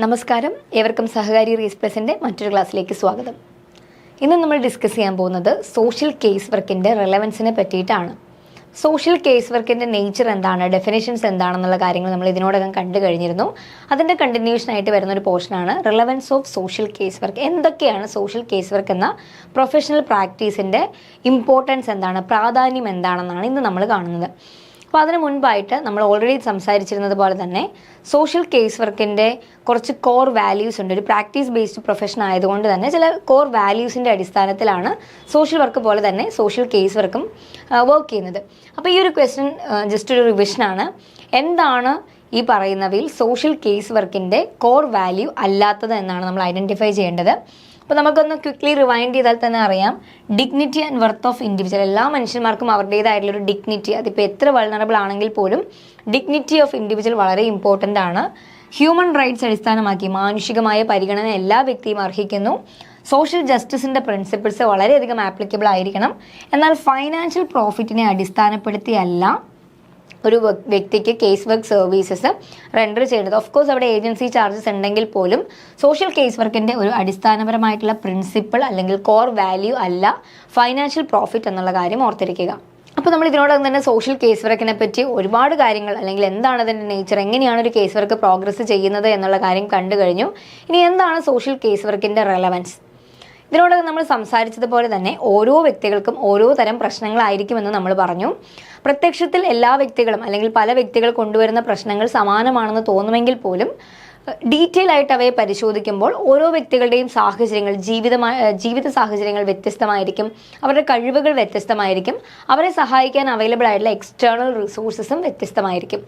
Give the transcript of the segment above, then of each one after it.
നമസ്കാരം, ഏവർക്കും സഹകാരി റീസ് പ്ലസിൻ്റെ മറ്റൊരു ക്ലാസ്സിലേക്ക് സ്വാഗതം. ഇന്ന് നമ്മൾ ഡിസ്കസ് ചെയ്യാൻ പോകുന്നത് സോഷ്യൽ കേസ് വർക്കിൻ്റെ റെലവൻസിനെ പറ്റിയിട്ടാണ്. സോഷ്യൽ കേസ് വർക്കിൻ്റെ നേച്ചർ എന്താണ്, ഡെഫിനേഷൻസ് എന്താണെന്നുള്ള കാര്യങ്ങൾ നമ്മൾ ഇതിനോടകം കണ്ടു കഴിഞ്ഞിരുന്നു. അതിൻ്റെ കണ്ടിന്യൂഷനായിട്ട് വരുന്നൊരു പോർഷനാണ് relevance of social case work. എന്തൊക്കെയാണ് സോഷ്യൽ കേസ് വർക്ക് എന്ന പ്രൊഫഷണൽ പ്രാക്ടീസിൻ്റെ ഇമ്പോർട്ടൻസ് എന്താണ്, പ്രാധാന്യം എന്താണെന്നാണ് ഇന്ന് നമ്മൾ കാണുന്നത്. അപ്പോൾ അതിന് മുൻപായിട്ട് നമ്മൾ ഓൾറെഡി സംസാരിച്ചിരുന്നത് പോലെ തന്നെ സോഷ്യൽ കേസ് വർക്കിൻ്റെ കുറച്ച് കോർ വാല്യൂസ് ഉണ്ട്. ഒരു പ്രാക്ടീസ് ബേസ്ഡ് പ്രൊഫഷൻ ആയതുകൊണ്ട് തന്നെ ചില കോർ വാല്യൂസിൻ്റെ അടിസ്ഥാനത്തിലാണ് സോഷ്യൽ വർക്ക് പോലെ തന്നെ സോഷ്യൽ കേസ് വർക്കും വർക്ക് ചെയ്യുന്നത്. അപ്പോൾ ഈ ഒരു ക്വസ്റ്റ്യൻ ജസ്റ്റ് ഒരു റിവിഷനാണ്. എന്താണ് ഈ പറയുന്നവയിൽ സോഷ്യൽ കേസ് വർക്കിൻ്റെ കോർ വാല്യൂ അല്ലാത്തത് എന്നാണ് നമ്മൾ ഐഡൻറ്റിഫൈ ചെയ്യേണ്ടത്. അപ്പോൾ നമുക്കൊന്ന് ക്വിക്ക്ലി റിവൈൻഡ് ചെയ്താൽ തന്നെ അറിയാം, dignity and worth of individual. എല്ലാ മനുഷ്യന്മാർക്കും അവരുടേതായിട്ടുള്ളൊരു ഡിഗ്നിറ്റി, അതിപ്പോൾ എത്ര വൾണറബിൾ ആണെങ്കിൽ പോലും ഡിഗ്നിറ്റി ഓഫ് ഇൻഡിവിജ്വൽ വളരെ ഇമ്പോർട്ടൻ്റ് ആണ്. ഹ്യൂമൻ റൈറ്റ്സ് അടിസ്ഥാനമാക്കി മാനുഷികമായ പരിഗണന എല്ലാ വ്യക്തിയും അർഹിക്കുന്നു. സോഷ്യൽ ജസ്റ്റിസിൻ്റെ പ്രിൻസിപ്പിൾസ് വളരെയധികം ആപ്ലിക്കബിൾ ആയിരിക്കണം. എന്നാൽ ഫൈനാൻഷ്യൽ പ്രോഫിറ്റിനെ അടിസ്ഥാനപ്പെടുത്തിയല്ല ഒരു വ്യക്തിക്ക് കേസ് വർക്ക് സർവീസസ് റെൻഡർ ചെയ്യുന്നത്. ഓഫ് കോഴ്സ് അവിടെ ഏജൻസി ചാർജസ് ഉണ്ടെങ്കിൽ പോലും സോഷ്യൽ കേസ് വർക്കിൻ്റെ ഒരു അടിസ്ഥാനപരമായിട്ടുള്ള പ്രിൻസിപ്പിൾ അല്ലെങ്കിൽ കോർ വാല്യൂ അല്ല ഫൈനാൻഷ്യൽ പ്രോഫിറ്റ് എന്നുള്ള കാര്യം ഓർത്തിരിക്കുക. അപ്പോൾ നമ്മൾ ഇതിനോടൊപ്പം തന്നെ സോഷ്യൽ കേസ് വർക്കിനെ പറ്റി ഒരുപാട് കാര്യങ്ങൾ, അല്ലെങ്കിൽ എന്താണ് അതിൻ്റെ നേച്ചർ, എങ്ങനെയാണ് ഒരു കേസ് വർക്ക് പ്രോഗ്രസ് ചെയ്യുന്നത് എന്നുള്ള കാര്യം കണ്ടു കഴിഞ്ഞു. ഇനി എന്താണ് സോഷ്യൽ കേസ് വർക്കിൻ്റെ റെലവൻസ്? ഇതിനോടൊപ്പം നമ്മൾ സംസാരിച്ചതുപോലെ തന്നെ ഓരോ വ്യക്തികൾക്കും ഓരോ തരം പ്രശ്നങ്ങളായിരിക്കുമെന്ന് നമ്മൾ പറഞ്ഞു. പ്രത്യക്ഷത്തിൽ എല്ലാ വ്യക്തികളും അല്ലെങ്കിൽ പല വ്യക്തികൾ കൊണ്ടുവരുന്ന പ്രശ്നങ്ങൾ സമാനമാണെന്ന് തോന്നുമെങ്കിൽ പോലും ഡീറ്റെയിൽ ആയിട്ട് അവയെ പരിശോധിക്കുമ്പോൾ ഓരോ വ്യക്തികളുടെയും സാഹചര്യങ്ങൾ, ജീവിത സാഹചര്യങ്ങൾ വ്യത്യസ്തമായിരിക്കും, അവരുടെ കഴിവുകൾ വ്യത്യസ്തമായിരിക്കും, അവരെ സഹായിക്കാൻ അവൈലബിൾ ആയിട്ടുള്ള എക്സ്റ്റേണൽ റിസോഴ്സസും വ്യത്യസ്തമായിരിക്കും.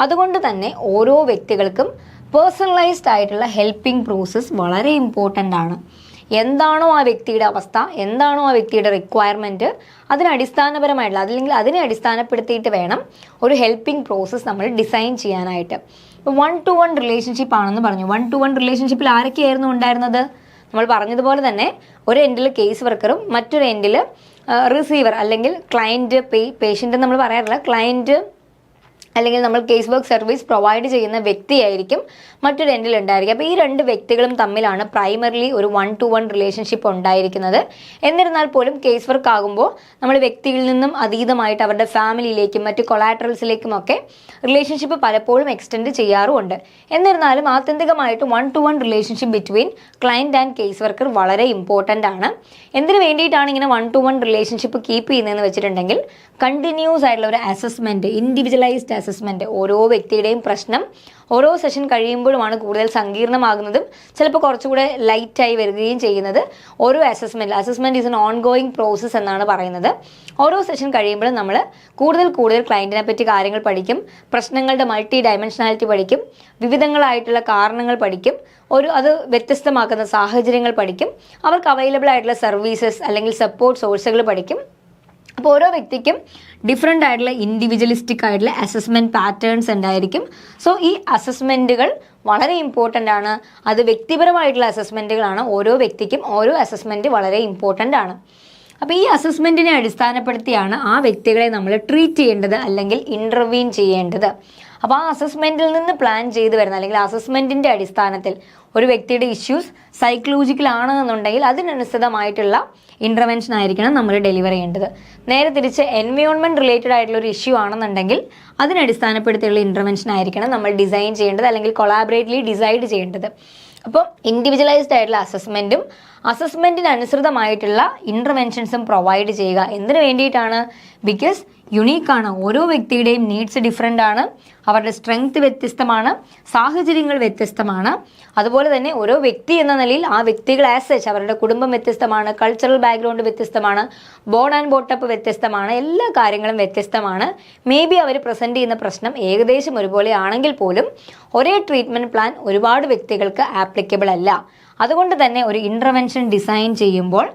അതുകൊണ്ട് തന്നെ ഓരോ വ്യക്തികൾക്കും പേഴ്സണലൈസ്ഡ് ആയിട്ടുള്ള ഹെൽപ്പിംഗ് പ്രോസസ്സ് വളരെ ഇമ്പോർട്ടൻ്റ് ആണ്. എന്താണോ ആ വ്യക്തിയുടെ അവസ്ഥ, എന്താണോ ആ വ്യക്തിയുടെ റിക്വയർമെൻറ്റ്, അതിനടിസ്ഥാനപരമായിട്ടുള്ള അല്ലെങ്കിൽ അതിനെ അടിസ്ഥാനപ്പെടുത്തിയിട്ട് വേണം ഒരു ഹെൽപ്പിംഗ് പ്രോസസ്സ് നമ്മൾ ഡിസൈൻ ചെയ്യാനായിട്ട്. ഇപ്പോൾ 1-to-1 റിലേഷൻഷിപ്പ് ആണെന്ന് പറഞ്ഞു. 1-to-1 റിലേഷൻഷിപ്പിൽ ആരൊക്കെയായിരുന്നു ഉണ്ടായിരുന്നത്? നമ്മൾ പറഞ്ഞതുപോലെ തന്നെ ഒരു എൻഡിൽ കേസ് വർക്കറും മറ്റൊരു എൻഡിൽ റിസീവർ അല്ലെങ്കിൽ ക്ലയൻറ്റ്, പേഷ്യൻ്റ് നമ്മൾ പറയാറില്ല, ക്ലയൻറ്റ് അല്ലെങ്കിൽ നമ്മൾ കേസ് വർക്ക് സർവീസ് പ്രൊവൈഡ് ചെയ്യുന്ന വ്യക്തിയായിരിക്കും മറ്റൊരു എൻഡിൽ ഉണ്ടായിരിക്കും. അപ്പോൾ ഈ രണ്ട് വ്യക്തികളും തമ്മിലാണ് പ്രൈമറിലി ഒരു 1-to-1 റിലേഷൻഷിപ്പ് ഉണ്ടായിരിക്കുന്നത്. എന്നിരുന്നാൽ പോലും കേസ് വർക്ക് ആകുമ്പോൾ നമ്മൾ വ്യക്തിയിൽ നിന്നും അതീതമായിട്ട് അവരുടെ ഫാമിലിയിലേക്കും മറ്റ് കൊളാറ്ററൽസിലേക്കും ഒക്കെ റിലേഷൻഷിപ്പ് പലപ്പോഴും എക്സ്റ്റെൻഡ് ചെയ്യാറുമുണ്ട്. എന്നിരുന്നാലും ആത്യന്തികമായിട്ട് 1-to-1 relationship between client and case worker വളരെ ഇമ്പോർട്ടൻ്റ് ആണ്. എന്തിനു വേണ്ടിയിട്ടാണ് ഇങ്ങനെ 1-to-1 റിലേഷൻഷിപ്പ് കീപ്പ് ചെയ്യുന്നതെന്ന് വെച്ചിട്ടുണ്ടെങ്കിൽ കണ്ടിന്യൂസ് ആയിട്ടുള്ള ഒരു അസസ്മെൻറ്റ്, ഇൻഡിവിജ്വലൈസ്ഡ് അസസ്മെൻറ്റ്, ഓരോ വ്യക്തിയുടെയും പ്രശ്നം ഓരോ സെഷൻ കഴിയുമ്പോഴുമാണ് കൂടുതൽ സങ്കീർണമാകുന്നതും ചിലപ്പോൾ കുറച്ചുകൂടെ ലൈറ്റായി വരികയും ചെയ്യുന്നത്. ഓരോ assessment is N on going process എന്നാണ് പറയുന്നത്. ഓരോ സെഷൻ കഴിയുമ്പോഴും നമ്മൾ കൂടുതൽ ക്ലയൻറ്റിനെ പറ്റി കാര്യങ്ങൾ പഠിക്കും, പ്രശ്നങ്ങളുടെ മൾട്ടി ഡയമെൻഷനാലിറ്റി പഠിക്കും, വിവിധങ്ങളായിട്ടുള്ള കാരണങ്ങൾ പഠിക്കും, അത് വ്യത്യസ്തമാക്കുന്ന സാഹചര്യങ്ങൾ പഠിക്കും, അവർക്ക് അവൈലബിൾ ആയിട്ടുള്ള സർവീസസ് അല്ലെങ്കിൽ സപ്പോർട്ട് സോഴ്സുകൾ പഠിക്കും. അപ്പോൾ ഓരോ വ്യക്തിക്കും ഡിഫറെൻ്റ് ആയിട്ടുള്ള ഇൻഡിവിജ്വലിസ്റ്റിക് ആയിട്ടുള്ള അസസ്മെൻറ്റ് പാറ്റേൺസ് ഉണ്ടായിരിക്കും. സോ ഈ അസസ്മെൻറ്റുകൾ വളരെ ഇമ്പോർട്ടൻ്റ് ആണ്. അത് വ്യക്തിപരമായിട്ടുള്ള അസസ്മെൻറ്റുകളാണ്. ഓരോ വ്യക്തിക്കും ഓരോ അസസ്മെൻറ്റ് വളരെ ഇമ്പോർട്ടൻ്റ് ആണ്. അപ്പോൾ ഈ അസസ്മെൻറ്റിനെ അടിസ്ഥാനപ്പെടുത്തിയാണ് ആ വ്യക്തികളെ നമ്മൾ ട്രീറ്റ് ചെയ്യേണ്ടത് അല്ലെങ്കിൽ ഇൻ്റർവീൻ ചെയ്യേണ്ടത്. അപ്പോൾ ആ അസസ്മെൻറ്റിൽ നിന്ന് പ്ലാൻ ചെയ്ത് വരുന്ന അല്ലെങ്കിൽ അസസ്മെൻറ്റിൻ്റെ അടിസ്ഥാനത്തിൽ ഒരു വ്യക്തിയുടെ ഇഷ്യൂസ് സൈക്കോളജിക്കൽ ആണ് എന്നുണ്ടെങ്കിൽ അതിനനുസൃതമായിട്ടുള്ള ഇൻ്റർവെൻഷൻ ആയിരിക്കണം നമ്മൾ ഡെലിവർ ചെയ്യേണ്ടത്. നേരെ തിരിച്ച് എൻവയോൺമെൻറ്റ് റിലേറ്റഡ് ആയിട്ടുള്ള ഒരു ഇഷ്യൂ ആണെന്നുണ്ടെങ്കിൽ അതിനടിസ്ഥാനപ്പെടുത്തിയുള്ള ഇൻ്റർവെൻഷൻ ആയിരിക്കണം നമ്മൾ ഡിസൈൻ ചെയ്യേണ്ടത് അല്ലെങ്കിൽ കൊളാബറേറ്റ്ലി ഡിസൈഡ് ചെയ്യേണ്ടത്. അപ്പോൾ ഇൻഡിവിജ്വലൈസ്ഡ് ആയിട്ടുള്ള അസസ്മെൻറ്റും അസസ്മെൻറ്റിന് അനുസൃതമായിട്ടുള്ള ഇൻ്റർവെൻഷൻസും പ്രൊവൈഡ് ചെയ്യുക. എന്തിനു വേണ്ടിയിട്ടാണ്? ബിക്കോസ് യുണീക്കാണ്. ഓരോ വ്യക്തിയുടെയും നീഡ്സ് ഡിഫറെൻ്റ് ആണ്, അവരുടെ സ്ട്രെങ്ത് വ്യത്യസ്തമാണ്, സാഹചര്യങ്ങൾ വ്യത്യസ്തമാണ്. അതുപോലെ തന്നെ ഓരോ വ്യക്തി എന്ന നിലയിൽ ആ വ്യക്തികൾ ആസ് സച്ച് അവരുടെ കുടുംബം വ്യത്യസ്തമാണ്, കൾച്ചറൽ ബാക്ക്ഗ്രൗണ്ട് വ്യത്യസ്തമാണ്, ബോൺ ആൻഡ് ബോട്ടപ്പ് വ്യത്യസ്തമാണ്, എല്ലാ കാര്യങ്ങളും വ്യത്യസ്തമാണ്. മേ ബി അവർ പ്രസൻറ്റ് ചെയ്യുന്ന പ്രശ്നം ഏകദേശം ഒരുപോലെ ആണെങ്കിൽ പോലും ഒരേ ട്രീറ്റ്മെൻറ്റ് പ്ലാൻ ഒരുപാട് വ്യക്തികൾക്ക് ആപ്ലിക്കബിൾ അല്ല. അതുകൊണ്ട് തന്നെ ഒരു ഇൻ്റർവെൻഷൻ ഡിസൈൻ ചെയ്യുമ്പോൾ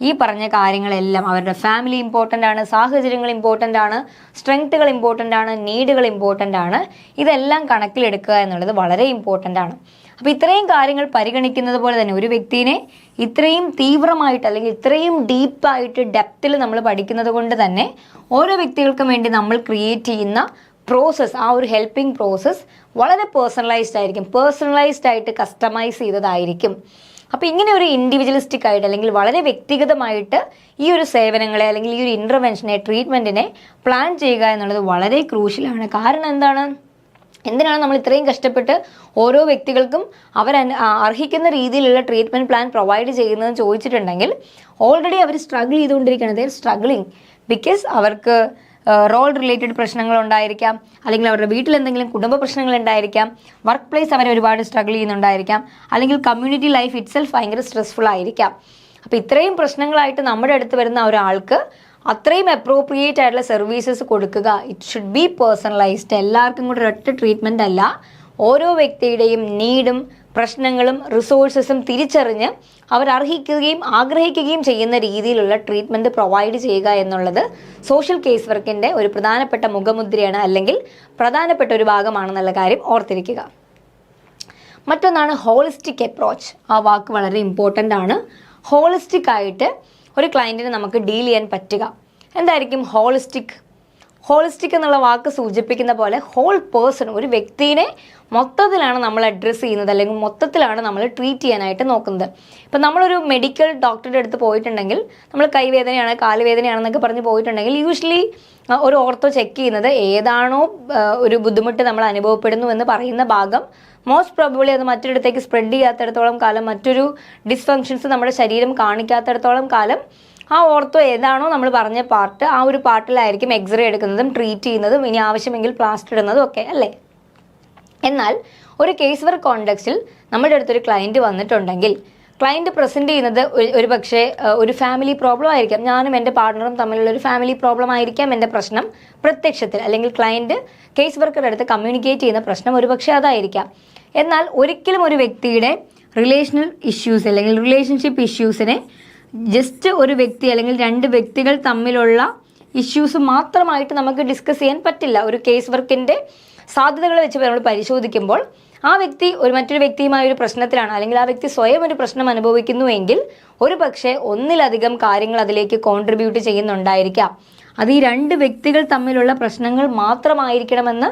ഈ പറഞ്ഞ കാര്യങ്ങളെല്ലാം അവരുടെ ഫാമിലി ഇമ്പോർട്ടൻ്റ് ആണ്, സാഹചര്യങ്ങൾ ഇമ്പോർട്ടൻ്റ് ആണ്, സ്ട്രെങ്ത്തുകൾ ഇമ്പോർട്ടൻ്റ് ആണ്, നീഡുകൾ ഇമ്പോർട്ടൻ്റ് ആണ്. ഇതെല്ലാം കണക്കിലെടുക്കുക എന്നുള്ളത് വളരെ ഇമ്പോർട്ടൻ്റ് ആണ്. അപ്പോൾ ഇത്രയും കാര്യങ്ങൾ പരിഗണിക്കുന്നത് പോലെ തന്നെ ഒരു വ്യക്തിനെ ഇത്രയും തീവ്രമായിട്ട് അല്ലെങ്കിൽ ഇത്രയും ഡീപ്പായിട്ട് ഡെപ്തിൽ നമ്മൾ പഠിക്കുന്നത് കൊണ്ട് തന്നെ ഓരോ വ്യക്തികൾക്കും വേണ്ടി നമ്മൾ ക്രിയേറ്റ് ചെയ്യുന്ന പ്രോസസ്സ്, ആ ഒരു ഹെൽപ്പിംഗ് പ്രോസസ്സ് വളരെ പേഴ്സണലൈസ്ഡ് ആയിട്ട് കസ്റ്റമൈസ് ചെയ്തതായിരിക്കും. അപ്പോൾ ഇങ്ങനെ ഒരു ഇൻഡിവിജ്വലിസ്റ്റിക് ആയിട്ട് അല്ലെങ്കിൽ വളരെ വ്യക്തിഗതമായിട്ട് ഈ ഒരു സേവനങ്ങളെ അല്ലെങ്കിൽ ഈ ഒരു ഇൻ്റർവെൻഷനെ, ട്രീറ്റ്മെൻറ്റിനെ പ്ലാൻ ചെയ്യുക എന്നുള്ളത് വളരെ ക്രൂഷ്യലാണ്. കാരണം എന്തിനാണ് നമ്മൾ ഇത്രയും കഷ്ടപ്പെട്ട് ഓരോ വ്യക്തികൾക്കും അർഹിക്കുന്ന രീതിയിലുള്ള ട്രീറ്റ്മെൻറ്റ് പ്ലാൻ പ്രൊവൈഡ് ചെയ്യുന്നതെന്ന് ചോദിച്ചിട്ടുണ്ടെങ്കിൽ ഓൾറെഡി അവർ സ്ട്രഗിൾ ചെയ്തുകൊണ്ടിരിക്കുകയാണ്. സ്ട്രഗ്ലിങ് ബിക്കോസ് അവർക്ക് റോൾ റിലേറ്റഡ് പ്രശ്നങ്ങൾ ഉണ്ടായിരിക്കാം, അല്ലെങ്കിൽ അവരുടെ വീട്ടിൽ എന്തെങ്കിലും കുടുംബ പ്രശ്നങ്ങൾ ഉണ്ടായിരിക്കാം, വർക്ക് പ്ലേസ് അവർ ഒരുപാട് സ്ട്രഗിൾ ചെയ്യുന്നുണ്ടായിരിക്കാം, അല്ലെങ്കിൽ കമ്മ്യൂണിറ്റി ലൈഫ് ഇറ്റ്സെൽഫ് ഭയങ്കര സ്ട്രെസ്ഫുൾ ആയിരിക്കാം. അപ്പോൾ ഇത്രയും പ്രശ്നങ്ങളായിട്ട് നമ്മുടെ അടുത്ത് വരുന്ന ഒരാൾക്ക് അത്രയും അപ്രോപ്രിയേറ്റ് ആയിട്ടുള്ള സർവീസസ് കൊടുക്കുക. It should be personalised. എല്ലാവർക്കും കൂടെ ഒരൊറ്റ ട്രീറ്റ്മെൻ്റ് അല്ല, ഓരോ വ്യക്തിയുടെയും നീഡും പ്രശ്നങ്ങളും റിസോഴ്സസും തിരിച്ചറിഞ്ഞ് അവർ അർഹിക്കുകയും ആഗ്രഹിക്കുകയും ചെയ്യുന്ന രീതിയിലുള്ള ട്രീറ്റ്മെൻറ്റ് പ്രൊവൈഡ് ചെയ്യുക എന്നുള്ളത് സോഷ്യൽ കേസ് വർക്കിൻ്റെ ഒരു പ്രധാനപ്പെട്ട മുഖമുദ്രയാണ്, അല്ലെങ്കിൽ പ്രധാനപ്പെട്ട ഒരു ഭാഗമാണെന്നുള്ള കാര്യം ഓർത്തിരിക്കുക. മറ്റൊന്നാണ് ഹോളിസ്റ്റിക് അപ്രോച്ച്. ആ വാക്ക് വളരെ ഇമ്പോർട്ടൻ്റ് ആണ്. ഹോളിസ്റ്റിക് ആയിട്ട് ഒരു ക്ലയൻറ്റിന് നമുക്ക് ഡീൽ ചെയ്യാൻ പറ്റുക. എന്തായിരിക്കും ഹോളിസ്റ്റിക് എന്നുള്ള വാക്ക് സൂചിപ്പിക്കുന്ന പോലെ ഹോൾ പേഴ്സൺ, ഒരു വ്യക്തിയെ മൊത്തത്തിലാണ് നമ്മൾ അഡ്രസ്സ് ചെയ്യുന്നത്, അല്ലെങ്കിൽ മൊത്തത്തിലാണ് നമ്മൾ ട്രീറ്റ് ചെയ്യാനായിട്ട് നോക്കുന്നത്. ഇപ്പം നമ്മളൊരു മെഡിക്കൽ ഡോക്ടറുടെ അടുത്ത് പോയിട്ടുണ്ടെങ്കിൽ, നമ്മൾ കൈവേദനയാണ് കാലുവേദനയാണെന്നൊക്കെ പറഞ്ഞ് പോയിട്ടുണ്ടെങ്കിൽ യൂഷ്വലി ഒരു ഓർത്തോ ചെക്ക് ചെയ്യുന്നത് ഏതാണോ ഒരു ബുദ്ധിമുട്ട് നമ്മൾ അനുഭവപ്പെടുന്നു എന്ന് പറയുന്ന ഭാഗം മോസ്റ്റ് പ്രോബബ്ലി അത് മറ്റൊരിടത്തേക്ക് സ്പ്രെഡ് ചെയ്യാത്തിടത്തോളം കാലം, മറ്റൊരു ഡിസ്ഫങ്ഷൻസ് നമ്മുടെ ശരീരം കാണിക്കാത്തിടത്തോളം കാലം ആ ഓർത്തോ ഏതാണോ നമ്മൾ പറഞ്ഞ പാർട്ട്, ആ ഒരു പാർട്ടിലായിരിക്കും എക്സ്റേ എടുക്കുന്നതും ട്രീറ്റ് ചെയ്യുന്നതും ഇനി ആവശ്യമെങ്കിൽ പ്ലാസ്റ്റർ ഇടുന്നതും ഒക്കെ അല്ലേ. എന്നാൽ ഒരു കേസ് വർക്ക് കോണ്ടെക്സ്റ്റിൽ നമ്മുടെ അടുത്തൊരു ക്ലയൻറ്റ് വന്നിട്ടുണ്ടെങ്കിൽ ക്ലയൻറ്റ് പ്രസൻറ്റ് ചെയ്യുന്നത് ഒരു പക്ഷേ ഒരു ഫാമിലി പ്രോബ്ലം ആയിരിക്കാം. ഞാനും എൻ്റെ പാർട്ട്ണറും തമ്മിലുള്ള ഒരു ഫാമിലി പ്രോബ്ലം ആയിരിക്കാം എൻ്റെ പ്രശ്നം പ്രത്യക്ഷത്തിൽ, അല്ലെങ്കിൽ ക്ലയൻറ്റ് കേസ് വർക്കറുടെ അടുത്ത് കമ്മ്യൂണിക്കേറ്റ് ചെയ്യുന്ന പ്രശ്നം ഒരു പക്ഷേ അതായിരിക്കാം. എന്നാൽ ഒരിക്കലും ഒരു വ്യക്തിയുടെ റിലേഷണൽ ഇഷ്യൂസ് അല്ലെങ്കിൽ റിലേഷൻഷിപ്പ് ഇഷ്യൂസിനെ ജസ്റ്റ് ഒരു വ്യക്തി അല്ലെങ്കിൽ രണ്ട് വ്യക്തികൾ തമ്മിലുള്ള ഇഷ്യൂസ് മാത്രമായിട്ട് നമുക്ക് ഡിസ്കസ് ചെയ്യാൻ പറ്റില്ല. ഒരു കേസ് വർക്കിൻ്റെ സാധ്യതകൾ വെച്ച് നമ്മൾ പരിശോധിക്കുമ്പോൾ ആ വ്യക്തി മറ്റൊരു വ്യക്തിയുമായ ഒരു പ്രശ്നത്തിലാണ്, അല്ലെങ്കിൽ ആ വ്യക്തി സ്വയം ഒരു പ്രശ്നം അനുഭവിക്കുന്നുവെങ്കിൽ ഒരു പക്ഷേ ഒന്നിലധികം കാര്യങ്ങൾ അതിലേക്ക് കോൺട്രിബ്യൂട്ട് ചെയ്യുന്നുണ്ടായിരിക്കാം. അത് ഈ രണ്ട് വ്യക്തികൾ തമ്മിലുള്ള പ്രശ്നങ്ങൾ മാത്രമായിരിക്കണമെന്ന്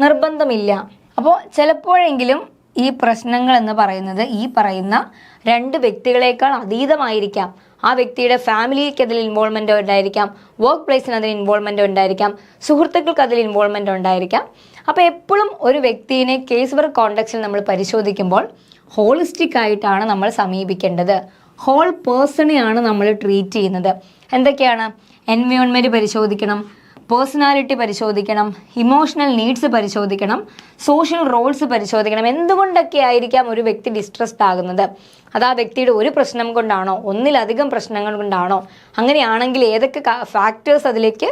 നിർബന്ധമില്ല. അപ്പോൾ ചിലപ്പോഴെങ്കിലും ഈ പ്രശ്നങ്ങൾ എന്ന് പറയുന്നത് ഈ പറയുന്ന രണ്ട് വ്യക്തികളെക്കാൾ അതീതമായിരിക്കാം. ആ വ്യക്തിയുടെ ഫാമിലിക്ക് അതിൽ ഇൻവോൾവ്മെൻ്റ് ഉണ്ടായിരിക്കാം, വർക്ക് പ്ലേസിന് അതിൽ ഇൻവോൾവ്മെൻ്റ് ഉണ്ടായിരിക്കാം, സുഹൃത്തുക്കൾക്ക് അതിൽ ഇൻവോൾവ്മെൻ്റ് ഉണ്ടായിരിക്കാം. അപ്പോൾ എപ്പോഴും ഒരു വ്യക്തിയെ കേസ് വർക്ക് കോണ്ടെക്സ്റ്റിൽ നമ്മൾ പരിശോധിക്കുമ്പോൾ ഹോളിസ്റ്റിക് ആയിട്ടാണ് നമ്മൾ സമീപിക്കേണ്ടത്. ഹോൾ പേഴ്സണെയാണ് നമ്മൾ ട്രീറ്റ് ചെയ്യുന്നത്. എന്തൊക്കെയാണ്? എൻവയോൺമെൻറ്റ് പരിശോധിക്കണം, പേഴ്സണാലിറ്റി പരിശോധിക്കണം, ഇമോഷണൽ നീഡ്സ് പരിശോധിക്കണം, സോഷ്യൽ റോൾസ് പരിശോധിക്കണം. എന്തുകൊണ്ടൊക്കെ ആയിരിക്കാം ഒരു വ്യക്തി ഡിസ്ട്രസ്ഡ് ആകുന്നത്? അത് ആ വ്യക്തിയുടെ ഒരു പ്രശ്നം കൊണ്ടാണോ, ഒന്നിലധികം പ്രശ്നങ്ങൾ കൊണ്ടാണോ? അങ്ങനെയാണെങ്കിൽ ഏതൊക്കെ ഫാക്ടേഴ്സ് അതിലേക്ക്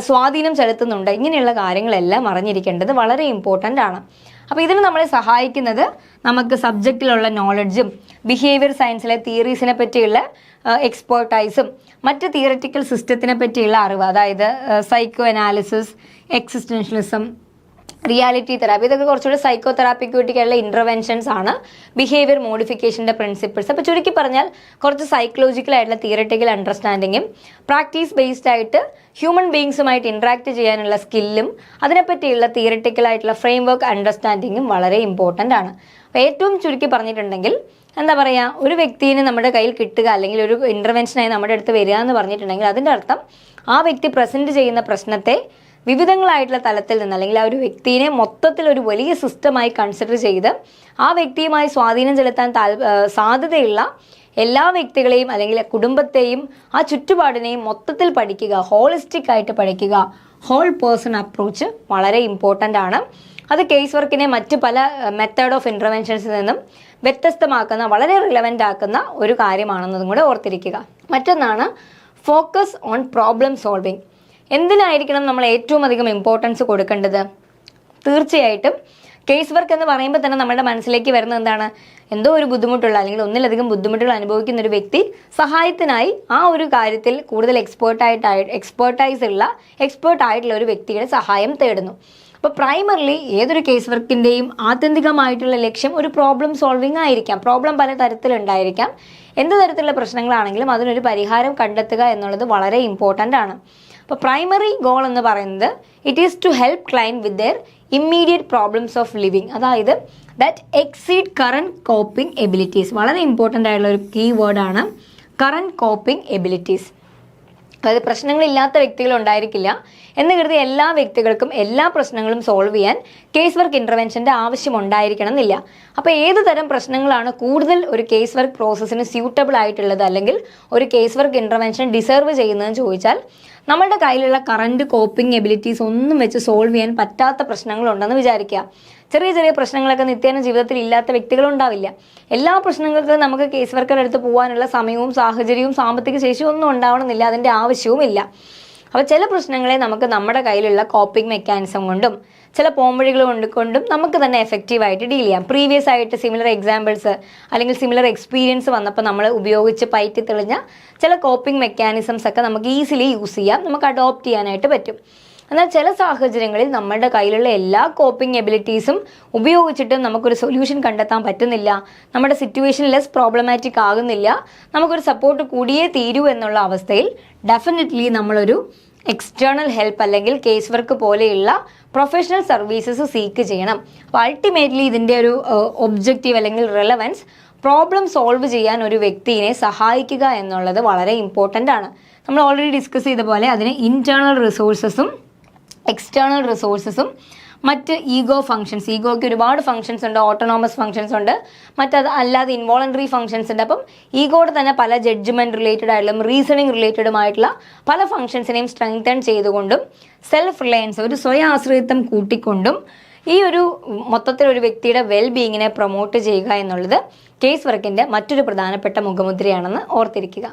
സ്വാധീനം ചെലുത്തുന്നുണ്ട്? ഇങ്ങനെയുള്ള കാര്യങ്ങളെല്ലാം അറിഞ്ഞിരിക്കേണ്ടത് വളരെ ഇമ്പോർട്ടൻ്റ് ആണ്. അപ്പോൾ ഇതിന് നമ്മളെ സഹായിക്കുന്നത് നമുക്ക് സബ്ജക്റ്റിലുള്ള നോളജും ബിഹേവിയർ സയൻസിലെ തിയറീസിനെ പറ്റിയുള്ള എക്സ്പേർട്ടൈസും മറ്റ് തിയററ്റിക്കൽ സിസ്റ്റത്തിനെ പറ്റിയുള്ള അറിവ്, അതായത് psycho analysis, existentialism, reality therapy, ഇതൊക്കെ കുറച്ചുകൂടി സൈക്കോ തെറാപ്പിക്ക് വേണ്ടിയിട്ടുള്ള ഇൻ്റർവെൻഷൻസ് ആണ്. ബിഹേവിയർ മോഡിഫിക്കേഷൻ്റെ പ്രിൻസിപ്പിൾസ്. അപ്പോൾ ചുരുക്കി പറഞ്ഞാൽ കുറച്ച് സൈക്കോളജിക്കൽ ആയിട്ടുള്ള തിയററ്റിക്കൽ അണ്ടർസ്റ്റാൻഡിങ്ങും പ്രാക്ടീസ് ബേസ്ഡ് ആയിട്ട് ഹ്യൂമൻ ബീയിങ്സുമായിട്ട് ഇൻട്രാക്ട് ചെയ്യാനുള്ള സ്കില്ലും അതിനെപ്പറ്റിയുള്ള തിയററ്റിക്കൽ ആയിട്ടുള്ള ഫ്രെയിം വർക്ക് അണ്ടർസ്റ്റാൻഡിങ്ങും വളരെ ഇമ്പോർട്ടൻ്റ് ആണ്. അപ്പോൾ ഏറ്റവും ചുരുക്കി പറഞ്ഞിട്ടുണ്ടെങ്കിൽ എന്താ പറയുക, ഒരു വ്യക്തിനെ നമ്മുടെ കയ്യിൽ കിട്ടുക അല്ലെങ്കിൽ ഒരു ഇൻ്റർവെൻഷനായി നമ്മുടെ അടുത്ത് വരിക എന്ന് പറഞ്ഞിട്ടുണ്ടെങ്കിൽ അതിൻ്റെ അർത്ഥം ആ വ്യക്തി പ്രസൻറ്റ് ചെയ്യുന്ന പ്രശ്നത്തെ വിവിധങ്ങളായിട്ടുള്ള തലത്തിൽ നിന്ന്, അല്ലെങ്കിൽ ആ ഒരു വ്യക്തിയെ മൊത്തത്തിൽ ഒരു വലിയ സിസ്റ്റമായി കൺസിഡർ ചെയ്ത് ആ വ്യക്തിയുമായി സ്വാധീനം ചെലുത്താൻ സാധ്യതയുള്ള എല്ലാ വ്യക്തികളെയും അല്ലെങ്കിൽ കുടുംബത്തെയും ആ ചുറ്റുപാടിനെയും മൊത്തത്തിൽ പഠിക്കുക, ഹോളിസ്റ്റിക് ആയിട്ട് പഠിക്കുക. ഹോൾ പേഴ്സൺ അപ്രോച്ച് വളരെ ഇമ്പോർട്ടൻ്റ് ആണ്. അത് കേസ് വർക്കിനെ മറ്റ് പല മെത്തേഡ് ഓഫ് ഇൻ്റർവെൻഷൻസിൽ നിന്നും വ്യത്യസ്തമാക്കുന്ന, വളരെ റിലവൻ്റ് ആക്കുന്ന ഒരു കാര്യമാണെന്നതും കൂടെ ഓർത്തിരിക്കുക. മറ്റൊന്നാണ് ഫോക്കസ് ഓൺ പ്രോബ്ലം സോൾവിങ്. എന്തിനായിരിക്കണം നമ്മൾ ഏറ്റവും അധികം ഇമ്പോർട്ടൻസ് കൊടുക്കേണ്ടത്? തീർച്ചയായിട്ടും കേസ് വർക്ക് എന്ന് പറയുമ്പോൾ തന്നെ നമ്മുടെ മനസ്സിലേക്ക് വരുന്നത് എന്താണ്? എന്തോ ഒരു ബുദ്ധിമുട്ടുള്ള അല്ലെങ്കിൽ ഒന്നിലധികം ബുദ്ധിമുട്ടുകൾ അനുഭവിക്കുന്ന ഒരു വ്യക്തി സഹായത്തിനായി ആ ഒരു കാര്യത്തിൽ കൂടുതൽ എക്സ്പേർട്ട് ആയിട്ടുള്ള ഒരു വ്യക്തിയുടെ സഹായം തേടുന്നു. അപ്പോൾ പ്രൈമറിലി ഏതൊരു കേസ് വർക്കിൻ്റെയും ആത്യന്തികമായിട്ടുള്ള ലക്ഷ്യം ഒരു പ്രോബ്ലം സോൾവിങ് ആയിരിക്കാം. പ്രോബ്ലം പല തരത്തിലുണ്ടായിരിക്കാം. എന്ത് തരത്തിലുള്ള പ്രശ്നങ്ങളാണെങ്കിലും അതിനൊരു പരിഹാരം കണ്ടെത്തുക എന്നുള്ളത് വളരെ ഇമ്പോർട്ടൻ്റ് ആണ്. അപ്പോൾ പ്രൈമറി ഗോൾ എന്ന് പറയുന്നത് it is to help client with their immediate problems of living, അതായത് that exceed current coping abilities. വളരെ ഇമ്പോർട്ടൻ്റ് ആയിട്ടുള്ള ഒരു കീ വേർഡാണ് കറണ്ട് കോപ്പിംഗ് എബിലിറ്റീസ്. അതായത് പ്രശ്നങ്ങളില്ലാത്ത വ്യക്തികൾ ഉണ്ടായിരിക്കില്ല എന്ന് കരുതി എല്ലാ വ്യക്തികൾക്കും എല്ലാ പ്രശ്നങ്ങളും സോൾവ് ചെയ്യാൻ കേസ് വർക്ക് ഇൻ്റർവെൻഷൻ്റെ ആവശ്യം ഉണ്ടായിരിക്കണം എന്നില്ല. അപ്പോൾ ഏത് തരം പ്രശ്നങ്ങളാണ് കൂടുതൽ ഒരു കേസ് വർക്ക് പ്രോസസ്സിന് സ്യൂട്ടബിൾ ആയിട്ടുള്ളത്, അല്ലെങ്കിൽ ഒരു കേസ് വർക്ക് ഇൻ്റർവെൻഷൻ ഡിസേർവ് ചെയ്യുന്നതെന്ന് ചോദിച്ചാൽ, നമ്മളുടെ കയ്യിലുള്ള കറണ്ട് കോപ്പിംഗ് എബിലിറ്റീസ് ഒന്നും വെച്ച് സോൾവ് ചെയ്യാൻ പറ്റാത്ത പ്രശ്നങ്ങളുണ്ടെന്ന് വിചാരിക്കുക. ചെറിയ ചെറിയ പ്രശ്നങ്ങളൊക്കെ നിത്യേന ജീവിതത്തിൽ ഇല്ലാത്ത വ്യക്തികളുണ്ടാവില്ല. എല്ലാ പ്രശ്നങ്ങൾക്കും നമുക്ക് കേസ് വർക്കറുടെ അടുത്ത് പോകാനുള്ള സമയവും സാഹചര്യവും സാമ്പത്തിക ശേഷിയും ഒന്നും ഉണ്ടാവണമെന്നില്ല, അതിൻ്റെ ആവശ്യവുമില്ല. അപ്പോൾ ചില പ്രശ്നങ്ങളെ നമുക്ക് നമ്മുടെ കയ്യിലുള്ള കോപ്പിംഗ് മെക്കാനിസം കൊണ്ടും ചില പോംവഴികൾ കൊണ്ടും നമുക്ക് തന്നെ എഫക്റ്റീവായിട്ട് ഡീൽ ചെയ്യാം. പ്രീവിയസ് ആയിട്ട് സിമിലർ എക്സാമ്പിൾസ് അല്ലെങ്കിൽ സിമിലർ എക്സ്പീരിയൻസ് വന്നപ്പോൾ നമ്മൾ ഉപയോഗിച്ച് പയറ്റി തെളിഞ്ഞ ചില കോപ്പിംഗ് മെക്കാനിസംസ് ഒക്കെ നമുക്ക് ഈസിലി യൂസ് ചെയ്യാം, നമുക്ക് അഡോപ്റ്റ് ചെയ്യാനായിട്ട് പറ്റും. എന്നാൽ ചില സാഹചര്യങ്ങളിൽ നമ്മുടെ കയ്യിലുള്ള എല്ലാ കോപ്പിംഗ് എബിലിറ്റീസും ഉപയോഗിച്ചിട്ടും നമുക്കൊരു സൊല്യൂഷൻ കണ്ടെത്താൻ പറ്റുന്നില്ല, നമ്മുടെ സിറ്റുവേഷൻ ലെസ് പ്രോബ്ലമാറ്റിക് ആകുന്നില്ല, നമുക്കൊരു സപ്പോർട്ട് കൂടിയേ തീരൂ എന്നുള്ള അവസ്ഥയിൽ ഡെഫിനറ്റ്ലി നമ്മളൊരു എക്സ്റ്റേണൽ ഹെൽപ്പ് അല്ലെങ്കിൽ കേസ് വർക്ക് പോലെയുള്ള പ്രൊഫഷണൽ സർവീസസ് സീക്ക് ചെയ്യണം. അപ്പോൾ അൾട്ടിമേറ്റ്ലി ഇതിൻ്റെ ഒരു ഒബ്ജക്റ്റീവ് അല്ലെങ്കിൽ റെലവൻസ് പ്രോബ്ലം സോൾവ് ചെയ്യാൻ ഒരു വ്യക്തിയെ സഹായിക്കുക എന്നുള്ളത് വളരെ ഇമ്പോർട്ടൻ്റ് ആണ്. നമ്മൾ ഓൾറെഡി ഡിസ്കസ് ചെയ്ത പോലെ അതിന് ഇൻറ്റേർണൽ റിസോഴ്സസും എക്സ്റ്റേണൽ റിസോഴ്സസും മറ്റ് ഈഗോ ഫങ്ഷൻസ്, ഈഗോയ്ക്ക് ഒരുപാട് ഫങ്ഷൻസ് ഉണ്ട്, ഓട്ടോണോമസ് ഫങ്ഷൻസ് ഉണ്ട്, മറ്റത് അല്ലാതെ ഇൻവോളണ്ടറി ഫങ്ഷൻസ് ഉണ്ട്. അപ്പം ഈഗോയുടെ തന്നെ പല ജഡ്ജ്മെൻറ്റ് റിലേറ്റഡ് ആയിട്ടുള്ള റീസണിങ് റിലേറ്റഡുമായിട്ടുള്ള പല ഫങ്ഷൻസിനെയും സ്ട്രെങ്തൻ ചെയ്തുകൊണ്ടും സെൽഫ് റിലയൻസ്, ഒരു സ്വയം ആശ്രയത്വം കൂട്ടിക്കൊണ്ടും ഈ ഒരു മൊത്തത്തിൽ ഒരു വ്യക്തിയുടെ വെൽ ബീയിങ്ങിനെ പ്രൊമോട്ട് ചെയ്യുക എന്നുള്ളത് കേസ് വർക്കിൻ്റെ മറ്റൊരു പ്രധാനപ്പെട്ട മുഖമുദ്രയാണെന്ന് ഓർത്തിരിക്കുക.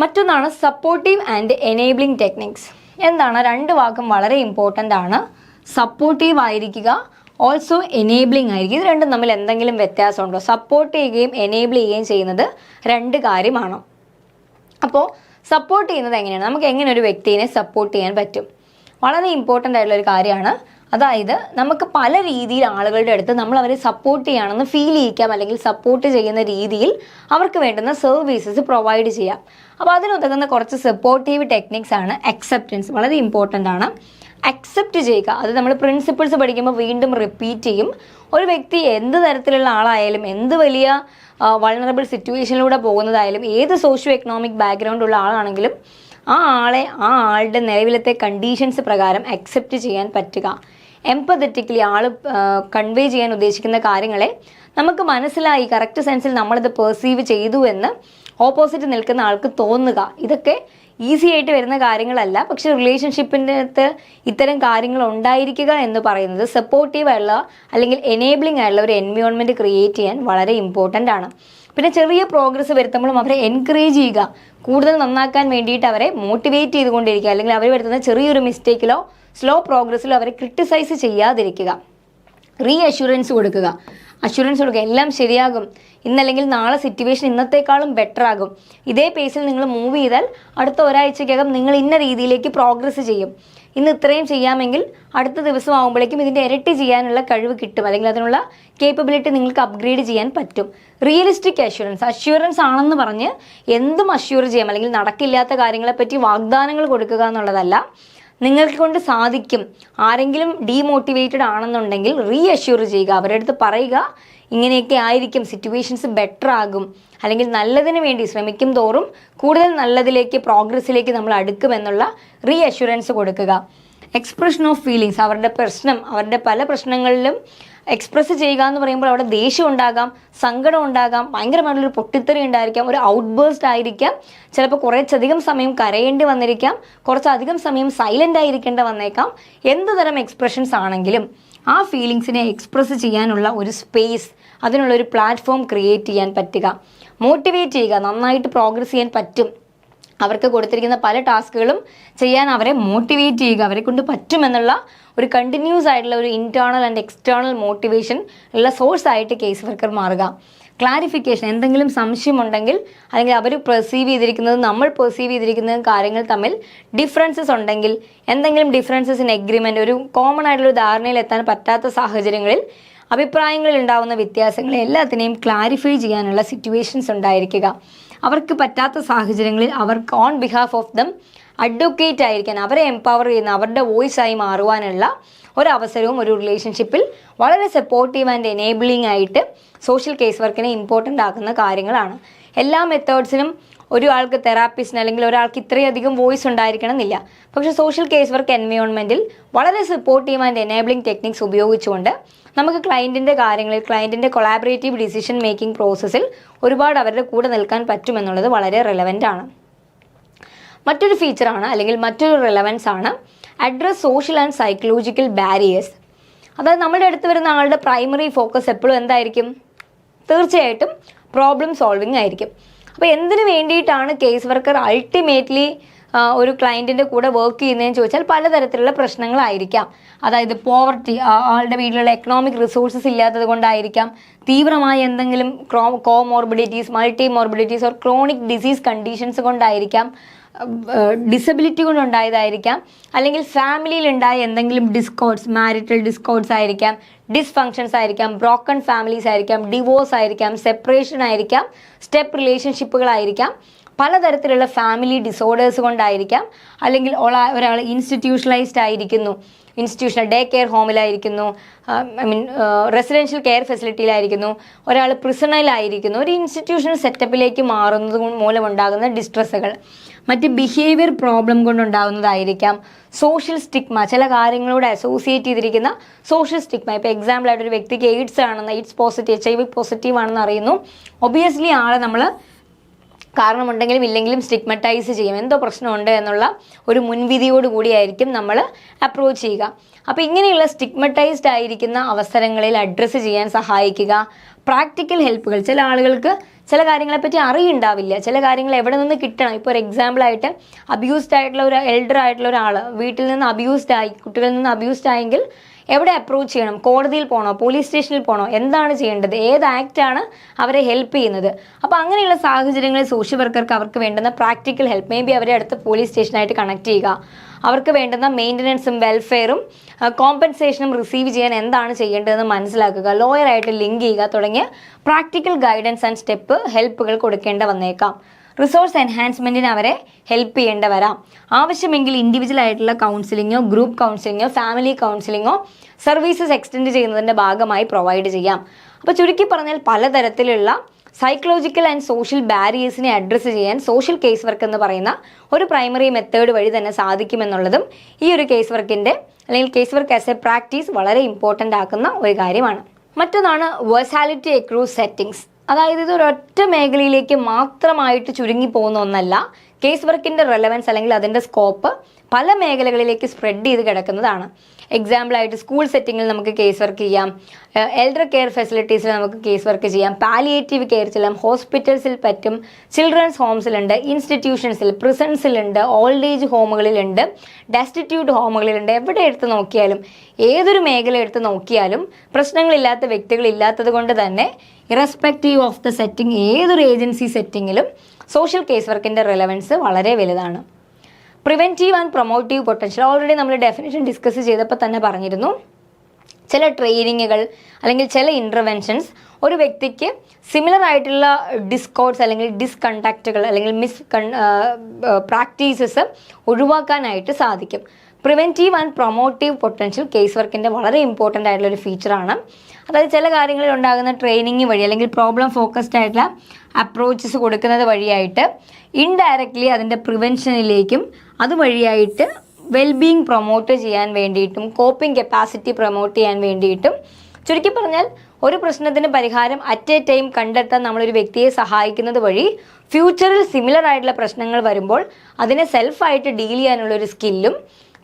മറ്റൊന്നാണ് സപ്പോർട്ടീവ് ആൻഡ് എനേബിളിംഗ് ടെക്നിക്സ്. എന്താണ്? രണ്ട് വാക്കും വളരെ ഇമ്പോർട്ടൻ്റ് ആണ്. സപ്പോർട്ടീവ് ആയിരിക്കുക, ഓൾസോ എനേബിളിംഗ് ആയിരിക്കും. ഇത് രണ്ടും തമ്മിൽ എന്തെങ്കിലും വ്യത്യാസമുണ്ടോ? സപ്പോർട്ട് ചെയ്യുകയും എനേബിൾ ചെയ്യുകയും ചെയ്യുന്നത് രണ്ട് കാര്യമാണോ? അപ്പോൾ സപ്പോർട്ട് ചെയ്യുന്നത് എങ്ങനെയാണ്? നമുക്ക് എങ്ങനെ ഒരു വ്യക്തിയെ സപ്പോർട്ട് ചെയ്യാൻ പറ്റും? വളരെ ഇമ്പോർട്ടൻ്റ് ആയിട്ടുള്ള ഒരു കാര്യമാണ്. അതായത് നമുക്ക് പല രീതിയിൽ ആളുകളുടെ അടുത്ത് നമ്മൾ അവരെ സപ്പോർട്ട് ചെയ്യുകയാണെന്ന് ഫീൽ ചെയ്യിക്കാം, അല്ലെങ്കിൽ സപ്പോർട്ട് ചെയ്യുന്ന രീതിയിൽ അവർക്ക് വേണ്ടുന്ന സർവീസസ് പ്രൊവൈഡ് ചെയ്യാം. അപ്പോൾ അതിനുതകുന്ന കുറച്ച് സപ്പോർട്ടീവ് ടെക്നിക്സ് ആണ് അക്സെപ്റ്റൻസ്. വളരെ ഇമ്പോർട്ടൻ്റ് ആണ്. അക്സെപ്റ്റ് ചെയ്യുക, അത് നമ്മൾ പ്രിൻസിപ്പിൾസ് പഠിക്കുമ്പോൾ വീണ്ടും റിപ്പീറ്റ് ചെയ്യും. ഒരു വ്യക്തി എന്ത് തരത്തിലുള്ള ആളായാലും, എന്ത് വലിയ വൾണറബിൾ സിറ്റുവേഷനിലൂടെ പോകുന്നതായാലും, ഏത് സോഷ്യോ എക്കണോമിക് ബാക്ക്ഗ്രൗണ്ട് ഉള്ള ആളാണെങ്കിലും ആ ആളുടെ നിലവിലത്തെ കണ്ടീഷൻസ് പ്രകാരം അക്സെപ്റ്റ് ചെയ്യാൻ പറ്റുക. എംപതറ്റിക്കലി കൺവേ ചെയ്യാൻ ഉദ്ദേശിക്കുന്ന കാര്യങ്ങളെ നമുക്ക് മനസ്സിലായി, കറക്റ്റ് സെൻസിൽ നമ്മളിത് പെർസീവ് ചെയ്തു എന്ന് ഓപ്പോസിറ്റ് നിൽക്കുന്ന ആൾക്ക് തോന്നുക. ഇതൊക്കെ ഈസി ആയിട്ട് വരുന്ന കാര്യങ്ങളല്ല. പക്ഷെ റിലേഷൻഷിപ്പിൻ്റെ അകത്ത് ഇത്തരം കാര്യങ്ങൾ ഉണ്ടായിരിക്കുക എന്ന് പറയുന്നത് സപ്പോർട്ടീവ് ആയിട്ടുള്ള അല്ലെങ്കിൽ എനേബിളിംഗ് ആയിട്ടുള്ള ഒരു എൻവയോൺമെൻറ്റ് ക്രിയേറ്റ് ചെയ്യാൻ വളരെ ഇമ്പോർട്ടൻ്റ് ആണ്. പിന്നെ ചെറിയ പ്രോഗ്രസ് വരുത്തുമ്പോഴും അവരെ എൻകറേജ് ചെയ്യുക, കൂടുതൽ നന്നാക്കാൻ വേണ്ടിയിട്ട് അവരെ മോട്ടിവേറ്റ് ചെയ്തുകൊണ്ടിരിക്കുക, അല്ലെങ്കിൽ അവർ വരുത്തുന്ന ചെറിയൊരു മിസ്റ്റേക്കിലോ സ്ലോ പ്രോഗ്രസ്സിലോ അവരെ ക്രിട്ടിസൈസ് ചെയ്യാതിരിക്കുക. അഷ്യൂറൻസ് കൊടുക്കുക. എല്ലാം ശരിയാകും, ഇന്നല്ലെങ്കിൽ നാളെ സിറ്റുവേഷൻ ഇന്നത്തേക്കാളും ബെറ്റർ ആകും, ഇതേ പേസിൽ നിങ്ങൾ മൂവ് ചെയ്താൽ അടുത്ത ഒരാഴ്ചക്കകം നിങ്ങൾ ഇന്ന രീതിയിലേക്ക് പ്രോഗ്രസ് ചെയ്യും, ഇന്ന് ഇത്രയും ചെയ്യാമെങ്കിൽ അടുത്ത ദിവസം ആകുമ്പോഴേക്കും ഇതിൻ്റെ ഇരട്ടി ചെയ്യാനുള്ള കഴിവ് കിട്ടും, അല്ലെങ്കിൽ അതിനുള്ള കേപ്പബിലിറ്റി നിങ്ങൾക്ക് അപ്ഗ്രേഡ് ചെയ്യാൻ പറ്റും. റിയലിസ്റ്റിക് അഷ്യൂറൻസ് ആണെന്ന് പറഞ്ഞ് എന്തും അഷ്യൂർ ചെയ്യാം, അല്ലെങ്കിൽ നടക്കില്ലാത്ത കാര്യങ്ങളെപ്പറ്റി വാഗ്ദാനങ്ങൾ കൊടുക്കുക എന്നുള്ളതല്ല. നിങ്ങൾക്ക് കൊണ്ട് സാധിക്കും. ആരെങ്കിലും ഡീമോട്ടിവേറ്റഡ് ആണെന്നുണ്ടെങ്കിൽ അഷ്യൂർ ചെയ്യുക, അവരുടെ അടുത്ത് പറയുക ഇങ്ങനെയൊക്കെ ആയിരിക്കും, സിറ്റുവേഷൻസ് ബെറ്റർ ആകും, അല്ലെങ്കിൽ നല്ലതിന് വേണ്ടി ശ്രമിക്കും തോറും കൂടുതൽ നല്ലതിലേക്ക് പ്രോഗ്രസ്സിലേക്ക് നമ്മൾ അടുക്കുമെന്നുള്ള അഷ്യൂറൻസ് കൊടുക്കുക. എക്സ്പ്രഷൻ ഓഫ് ഫീലിങ്സ്, അവരുടെ പല പ്രശ്നങ്ങളിലും എക്സ്പ്രസ് ചെയ്യുക എന്ന് പറയുമ്പോൾ അവിടെ ദേഷ്യം ഉണ്ടാകാം, സങ്കടം ഉണ്ടാകാം, ഭയങ്കരമായിട്ടുള്ളൊരു പൊട്ടിത്തെറി ഉണ്ടായിരിക്കാം, ഒരു ഔട്ട്ബേഴ്സ്റ്റ് ആയിരിക്കാം, ചിലപ്പോൾ കുറച്ചധികം സമയം കരയേണ്ടി വന്നിരിക്കാം, കുറച്ചധികം സമയം സൈലൻ്റ് ആയിരിക്കേണ്ടി വന്നേക്കാം. എന്ത് തരം എക്സ്പ്രഷൻസ് ആണെങ്കിലും ആ ഫീലിങ്സിനെ എക്സ്പ്രസ് ചെയ്യാനുള്ള ഒരു സ്പേസ്, അതിനുള്ളൊരു പ്ലാറ്റ്ഫോം ക്രിയേറ്റ് ചെയ്യാൻ പറ്റുക. മോട്ടിവേറ്റ് ചെയ്യുക, നന്നായിട്ട് പ്രോഗ്രസ് ചെയ്യാൻ പറ്റും, അവർക്ക് കൊടുത്തിരിക്കുന്ന പല ടാസ്കുകളും ചെയ്യാൻ അവരെ മോട്ടിവേറ്റ് ചെയ്യുക, അവരെ കൊണ്ട് പറ്റുമെന്നുള്ള ഒരു കണ്ടിന്യൂസ് ആയിട്ടുള്ള ഒരു ഇൻറ്റേർണൽ ആൻഡ് എക്സ്റ്റേണൽ മോട്ടിവേഷൻ ഉള്ള സോഴ്സ് ആയിട്ട് കേസ് വർക്കർ മാറുക. ക്ലാരിഫിക്കേഷൻ, എന്തെങ്കിലും സംശയമുണ്ടെങ്കിൽ അല്ലെങ്കിൽ അവർ പെർസീവ് ചെയ്തിരിക്കുന്നത് നമ്മൾ പെർസീവ് ചെയ്തിരിക്കുന്നതും കാര്യങ്ങൾ തമ്മിൽ ഡിഫറൻസസ് ഉണ്ടെങ്കിൽ, എന്തെങ്കിലും ഡിഫറൻസസ് ഇൻ എഗ്രിമെൻ്റ്, ഒരു കോമൺ ആയിട്ടുള്ളൊരു ധാരണയിൽ എത്താൻ പറ്റാത്ത സാഹചര്യങ്ങളിൽ അഭിപ്രായങ്ങളിൽ ഉണ്ടാകുന്ന വ്യത്യാസങ്ങളെ എല്ലാത്തിനെയും ക്ലാരിഫൈ ചെയ്യാനുള്ള സിറ്റുവേഷൻസ് ഉണ്ടായിരിക്കുക. അവർക്ക് പറ്റാത്ത സാഹചര്യങ്ങളിൽ അവർക്ക് on behalf of them advocate ആയിരിക്കാൻ, അവരെ എംപവർ ചെയ്യുന്ന, അവരുടെ വോയിസ് ആയി മാറുവാനുള്ള ഒരവസരവും ഒരു റിലേഷൻഷിപ്പിൽ വളരെ സപ്പോർട്ടീവ് ആൻഡ് എനേബിളിംഗ് ആയിട്ട് സോഷ്യൽ കേസ് വർക്കിനെ ഇമ്പോർട്ടൻ്റ് ആക്കുന്ന കാര്യങ്ങളാണ്. എല്ലാ മെത്തേഡ്സിനും ഒരാൾക്ക് തെറാപ്പിസ്റ്റിന് അല്ലെങ്കിൽ ഒരാൾക്ക് ഇത്രയധികം വോയിസ് ഉണ്ടായിരിക്കണം എന്നില്ല. പക്ഷേ സോഷ്യൽ കേസ് വർക്ക് എൻവയോൺമെൻറ്റിൽ വളരെ സപ്പോർട്ടീവ് ആൻഡ് എനേബിളിംഗ് ടെക്നിക്സ് ഉപയോഗിച്ചുകൊണ്ട് നമുക്ക് ക്ലയൻറ്റിൻ്റെ കാര്യങ്ങളിൽ, ക്ലയൻറ്റിൻ്റെ കൊളാബറേറ്റീവ് ഡിസിഷൻ മേക്കിംഗ് പ്രോസസ്സിൽ ഒരുപാട് അവരുടെ കൂടെ നിൽക്കാൻ പറ്റുമെന്നുള്ളത് വളരെ റെലവൻ്റ് ആണ്. മറ്റൊരു ഫീച്ചറാണ് അല്ലെങ്കിൽ മറ്റൊരു റെലവൻസ് ആണ് address social and psychological barriers. അതായത് നമ്മുടെ അടുത്ത് വരുന്ന ആളുടെ പ്രൈമറി ഫോക്കസ് എപ്പോഴും എന്തായിരിക്കും? തീർച്ചയായിട്ടും പ്രോബ്ലം സോൾവിങ് ആയിരിക്കും. അപ്പോൾ എന്തിനു വേണ്ടിയിട്ടാണ് കേസ് വർക്കർ അൾട്ടിമേറ്റ്ലി ഒരു ക്ലയൻറ്റിൻ്റെ കൂടെ വർക്ക് ചെയ്യുന്നതെന്ന് ചോദിച്ചാൽ പലതരത്തിലുള്ള പ്രശ്നങ്ങളായിരിക്കാം. അതായത് പോവർട്ടി, ആളുടെ വീട്ടിലുള്ള എക്കണോമിക് റിസോഴ്സസ് ഇല്ലാത്തത് കൊണ്ടായിരിക്കാം, തീവ്രമായ എന്തെങ്കിലും comorbidities, multi morbidities or chronic disease conditions കൊണ്ടായിരിക്കാം, ഡിസബിലിറ്റി കൊണ്ടുണ്ടായതായിരിക്കാം, അല്ലെങ്കിൽ ഫാമിലിയിൽ ഉണ്ടായ എന്തെങ്കിലും ഡിസ്കോർഡ്സ്, മാരിറ്റൽ ഡിസ്കോർഡ്സ് ആയിരിക്കാം, ഡിസ്ഫങ്ഷൻസ് ആയിരിക്കാം, ബ്രോക്കൺ ഫാമിലീസ് ആയിരിക്കാം, ഡിവോഴ്സ് ആയിരിക്കാം, സെപ്പറേഷൻ ആയിരിക്കാം, സ്റ്റെപ്പ് റിലേഷൻഷിപ്പുകളായിരിക്കാം, പലതരത്തിലുള്ള ഫാമിലി ഡിസോർഡേഴ്സ് കൊണ്ടായിരിക്കാം, അല്ലെങ്കിൽ ഒരാൾ ഇൻസ്റ്റിറ്റ്യൂഷണലൈസ്ഡ് ആയിരിക്കുന്നു, ഇൻസ്റ്റിറ്റ്യൂഷണൽ ഡേ കെയർ ഹോമിലായിരിക്കുന്നു, റെസിഡൻഷ്യൽ കെയർ ഫെസിലിറ്റിയിലായിരിക്കുന്നു, ഒരാൾ പ്രിസണിലായിരിക്കുന്നു, ഒരു ഇൻസ്റ്റിറ്റ്യൂഷണൽ സെറ്റപ്പിലേക്ക് മാറുന്നത് മൂലമുണ്ടാകുന്ന ഡിസ്ട്രെസ്സുകൾ, മറ്റ് ബിഹേവിയർ പ്രോബ്ലം കൊണ്ടുണ്ടാകുന്നതായിരിക്കാം, സോഷ്യൽ സ്റ്റിഗ്മ, ചില കാര്യങ്ങളോട് അസോസിയേറ്റ് ചെയ്തിരിക്കുന്ന സോഷ്യൽ സ്റ്റിഗ്മ. ഇപ്പോൾ എക്സാമ്പിളായിട്ട് ഒരു വ്യക്തിക്ക് എയ്ഡ്സ് ആണെന്ന്, എയ്ഡ്സ് പോസിറ്റീവ്, HIV പോസിറ്റീവ് ആണെന്ന് അറിയുന്നു, ഒബിയസ്ലി ആളെ നമ്മൾ കാരണമുണ്ടെങ്കിലും ഇല്ലെങ്കിലും സ്റ്റിഗ്മറ്റൈസ് ചെയ്യും, എന്തോ പ്രശ്നമുണ്ട് എന്നുള്ള ഒരു മുൻവിധിയോട് കൂടിയായിരിക്കും നമ്മൾ അപ്രോച്ച് ചെയ്യുക. അപ്പോൾ ഇങ്ങനെയുള്ള സ്റ്റിഗ്മറ്റൈസ്ഡ് ആയിരിക്കുന്ന അവസരങ്ങളിൽ അഡ്രസ്സ് ചെയ്യാൻ സഹായിക്കുക പ്രാക്ടിക്കൽ ഹെൽപ്പുകൾ. ചില ആളുകൾക്ക് ചില കാര്യങ്ങളെപ്പറ്റി അറിയുണ്ടാവില്ല, ചില കാര്യങ്ങൾ എവിടെ നിന്ന് കിട്ടണം. ഇപ്പോൾ ഒരു എക്സാമ്പിളായിട്ട് അബ്യൂസ്ഡ് ആയിട്ടുള്ള ഒരു എൽഡർ ആയിട്ടുള്ള ഒരാൾ വീട്ടിൽ നിന്ന് അബ്യൂസ്ഡ് ആയി, കുട്ടികളിൽ നിന്ന് അബ്യൂസ്ഡ് ആയെങ്കിൽ എവിടെ അപ്രോച്ച് ചെയ്യണം, കോടതിയിൽ പോകണോ, പോലീസ് സ്റ്റേഷനിൽ പോകണോ, എന്താണ് ചെയ്യേണ്ടത്, ഏത് ആക്റ്റാണ് അവരെ ഹെൽപ്പ് ചെയ്യുന്നത്. അപ്പോൾ അങ്ങനെയുള്ള സാഹചര്യങ്ങളിൽ സോഷ്യൽ വർക്കർക്ക് അവർക്ക് വേണ്ടുന്ന പ്രാക്ടിക്കൽ ഹെൽപ്പ്, മേ ബി അവരെ അടുത്ത് പോലീസ് സ്റ്റേഷനായിട്ട് കണക്ട് ചെയ്യുക, അവർക്ക് വേണ്ടുന്ന മെയിൻ്റനൻസും വെൽഫെയറും കോമ്പൻസേഷനും റിസീവ് ചെയ്യാൻ എന്താണ് ചെയ്യേണ്ടതെന്ന് മനസ്സിലാക്കുക, ലോയറായിട്ട് ലിങ്ക് ചെയ്യുക തുടങ്ങിയ പ്രാക്ടിക്കൽ ഗൈഡൻസ് ആൻഡ് സ്റ്റെപ്പ് ഹെൽപ്പുകൾ കൊടുക്കേണ്ട വന്നേക്കാം. റിസോഴ്സ് എൻഹാൻസ്മെൻറ്റിന് അവരെ ഹെൽപ്പ് ചെയ്യേണ്ട വരാം. ആവശ്യമെങ്കിൽ ഇൻഡിവിജ്വൽ ആയിട്ടുള്ള കൗൺസിലിങ്ങോ, ഗ്രൂപ്പ് കൗൺസിലിങ്ങോ, ഫാമിലി കൗൺസിലിങ്ങോ സർവീസസ് എക്സ്റ്റെൻഡ് ചെയ്യുന്നതിൻ്റെ ഭാഗമായി പ്രൊവൈഡ് ചെയ്യാം. അപ്പോൾ ചുരുക്കി പറഞ്ഞാൽ പലതരത്തിലുള്ള സൈക്കോളജിക്കൽ ആൻഡ് സോഷ്യൽ ബാരിയേഴ്സിനെ അഡ്രസ്സ് ചെയ്യാൻ സോഷ്യൽ കേസ് വർക്ക് എന്ന് പറയുന്ന ഒരു പ്രൈമറി മെത്തേഡ് വഴി തന്നെ സാധിക്കുമെന്നുള്ളതും ഈ ഒരു കേസ് വർക്കിൻ്റെ അല്ലെങ്കിൽ case work as A practice വളരെ ഇമ്പോർട്ടൻ്റ് ആക്കുന്ന ഒരു കാര്യമാണ്. മറ്റൊന്നാണ് വേഴ്സാലിറ്റി അക്രോസ് സെറ്റിങ്സ്. അതായത് ഇത് ഒരൊറ്റ മേഖലയിലേക്ക് മാത്രമായിട്ട് ചുരുങ്ങി പോകുന്ന ഒന്നല്ല. കേസ് വർക്കിൻ്റെ റെലവൻസ് അല്ലെങ്കിൽ അതിൻ്റെ സ്കോപ്പ് പല മേഖലകളിലേക്ക് സ്പ്രെഡ് ചെയ്ത് കിടക്കുന്നതാണ്. എക്സാമ്പിളായിട്ട് സ്കൂൾ സെറ്റിങ്ങിൽ നമുക്ക് കേസ് വർക്ക് ചെയ്യാം, എൽഡർ കെയർ ഫെസിലിറ്റീസിൽ നമുക്ക് കേസ് വർക്ക് ചെയ്യാം, പാലിയേറ്റീവ് കെയർ ചെയ്യാം, ഹോസ്പിറ്റൽസിൽ പറ്റും, ചിൽഡ്രൻസ് ഹോംസിലുണ്ട്, ഇൻസ്റ്റിറ്റ്യൂഷൻസിൽ, പ്രിസൺസിലുണ്ട്, ഓൾഡ് ഏജ് ഹോമുകളിലുണ്ട്, ഡെസ്റ്റിറ്റ്യൂട്ട് ഹോമുകളിലുണ്ട്. എവിടെ എടുത്ത് നോക്കിയാലും, ഏതൊരു മേഖല എടുത്ത് നോക്കിയാലും പ്രശ്നങ്ങളില്ലാത്ത വ്യക്തികളില്ലാത്തത് കൊണ്ട് തന്നെ ഇറസ്പെക്റ്റീവ് ഓഫ് ദ സെറ്റിംഗ് ഏതൊരു ഏജൻസി സെറ്റിങ്ങിലും സോഷ്യൽ കേസ് വർക്കിൻ്റെ റെലവൻസ് വളരെ വലുതാണ്. Preventive and promotive potential already നമ്മൾ ഡെഫിനേഷൻ ഡിസ്കസ് ചെയ്തപ്പോൾ തന്നെ പറഞ്ഞിരുന്നു. ചില ട്രെയിനിങ്ങുകൾ അല്ലെങ്കിൽ ചില ഇൻ്റർവെൻഷൻസ് ഒരു വ്യക്തിക്ക് സിമിലർ ആയിട്ടുള്ള ഡിസ്കോർഡ്സ് അല്ലെങ്കിൽ ഡിസ്കണ്ടക്റ്റുകൾ അല്ലെങ്കിൽ പ്രാക്ടീസസ് ഒഴിവാക്കാനായിട്ട് സാധിക്കും. Preventive and promotive potential case വർക്കിൻ്റെ വളരെ ഇമ്പോർട്ടൻ്റ് ആയിട്ടുള്ള ഒരു ഫീച്ചറാണ്. അതായത് ചില കാര്യങ്ങളിൽ ഉണ്ടാകുന്ന ട്രെയിനിങ് വഴി അല്ലെങ്കിൽ പ്രോബ്ലം ഫോക്കസ്ഡ് ആയിട്ടുള്ള അപ്രോച്ചസ് കൊടുക്കുന്നത് വഴിയായിട്ട് ഇൻഡയറക്റ്റ്ലി അതിൻ്റെ പ്രിവെൻഷനിലേക്കും അതുവഴിയായിട്ട് വെൽബീയിങ് പ്രൊമോട്ട് ചെയ്യാൻ വേണ്ടിയിട്ടും കോപ്പിംഗ് കപ്പാസിറ്റി പ്രൊമോട്ട് ചെയ്യാൻ വേണ്ടിയിട്ടും, ചുരുക്കി പറഞ്ഞാൽ ഒരു പ്രശ്നത്തിന് പരിഹാരം അറ്റ് എ ടൈം കണ്ടെത്താൻ നമ്മളൊരു വ്യക്തിയെ സഹായിക്കുന്നത് വഴി ഫ്യൂച്ചറിൽ സിമിലർ ആയിട്ടുള്ള പ്രശ്നങ്ങൾ വരുമ്പോൾ അതിനെ സെൽഫായിട്ട് ഡീൽ ചെയ്യാനുള്ളൊരു സ്കില്ലും,